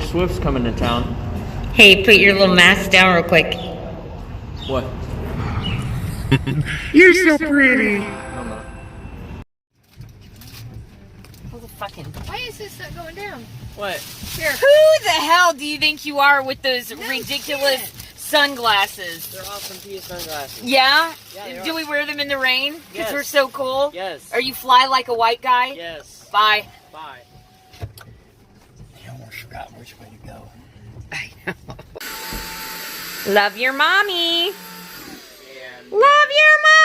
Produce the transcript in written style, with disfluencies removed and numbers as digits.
Swift's coming to town. Hey, put your little mask down real quick. What? You're so pretty. Why is this not going down? What? Here. Who the hell do you think you are with those ridiculous sunglasses? They're awesome Pia sunglasses. Yeah? Yeah, do we wear them in the rain? Because Yes. we're so cool? Yes. Are you fly like a white guy? Yes. Bye. Bye. I almost forgot which way to go. I know. Love your mommy. And Love your mommy.